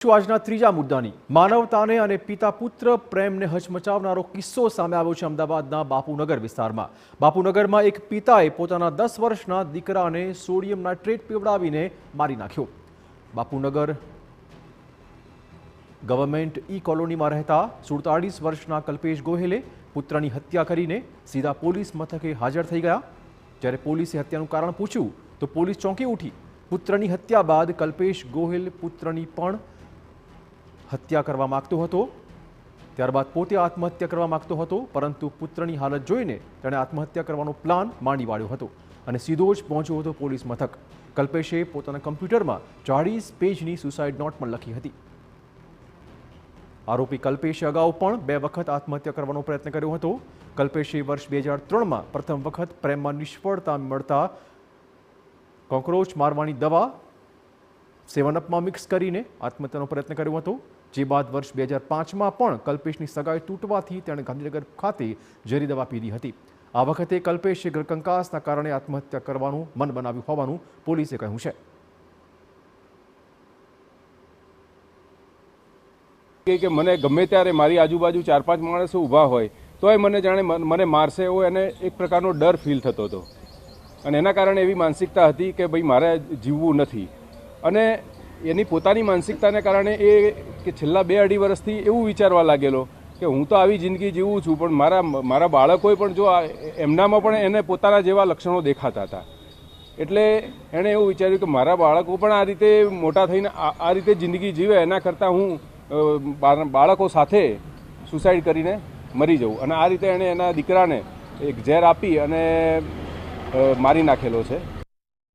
આજના ત્રીજા મુદ્દાની માનવતાને અને પિતા પુત્ર પ્રેમને હચમચાવનારો કિસ્સો સામે આવ્યો છે અમદાવાદના બાપુનગર વિસ્તારમાં। બાપુનગરમાં એક પિતાએ પોતાના 10 વર્ષના દીકરાને સોડિયમ નાઇટ્રેટ પીવડાવીને મારી નાખ્યો। બાપુનગર ગવર્મેન્ટ ઈ કોલોનીમાં રહેતા 47 વર્ષના કલ્પેશ ગોહેલે પુત્રની હત્યા કરીને સીધા પોલીસ મથકે હાજર થઈ ગયા। જ્યારે પોલીસે હત્યાનું કારણ પૂછ્યું તો પોલીસ ચોંકી ઉઠી। પુત્રની હત્યા બાદ કલ્પેશ ગોહેલ પુત્રની પણ હત્યા કરવા માંગતો હતો, ત્યારબાદ પોતે આત્મહત્યા કરવા માંગતો હતો, પરંતુ પુત્રની હાલત જોઈને તેણે આત્મહત્યા કરવાનો પ્લાન માંડી વાળ્યો હતો અને સીધો જ પહોંચ્યો હતો પોલીસ મથક। કલ્પેશે પોતાના કમ્પ્યુટરમાં 40 પેજની સુસાઇડ નોટ પણ લખી હતી। આરોપી કલ્પેશે અગાઉ પણ 2 વખત આત્મહત્યા કરવાનો પ્રયત્ન કર્યો હતો। કલ્પેશે વર્ષ 2003માં પ્રથમ વખત પ્રેમમાં નિષ્ફળતા મળતા કોક્રોચ મારવાની દવા 7 અપમાં મિક્સ કરીને આત્મહત્યાનો પ્રયત્ન કર્યો હતો। જે બાદ વર્ષ 2005માં પણ કલ્પેશની સગાઈ તૂટવાથી તેણે ગાંધીનગર ખાતે ઝેરી દવા પીધી હતી। આ વખતે કલ્પેશે ઘરકંકાસના કારણે આત્મહત્યા કરવાનું મન બનાવ્યું હોવાનું પોલીસે કહ્યું છે। કે મને ગમે ત્યારે મારી આજુબાજુ 4-5 માણસો ઊભા હોય તોય મને જાણે મને મારશે એવો એને એક પ્રકારનો ડર ફીલ થતો હતો અને એના કારણે એવી માનસિકતા હતી કે ભાઈ મારે જીવવું નથી। અને એની પોતાની માનસિકતાને કારણે એ કે છેલ્લા 2-2.5 વર્ષથી એવું વિચારવા લાગેલો કે હું તો આવી જિંદગી જીવું છું, પણ મારા બાળકોએ પણ જો એમનામાં પણ એને પોતાના જેવા લક્ષણો દેખાતા હતા, એટલે એણે એવું વિચાર્યું કે મારા બાળકો પણ આ રીતે મોટા થઈને આ રીતે જિંદગી જીવે એના કરતાં હું બાળકો સાથે સુસાઇડ કરીને મરી જાઉં। અને આ રીતે એણે એના દીકરાને એક ઝેર આપી અને મારી નાખેલો છે।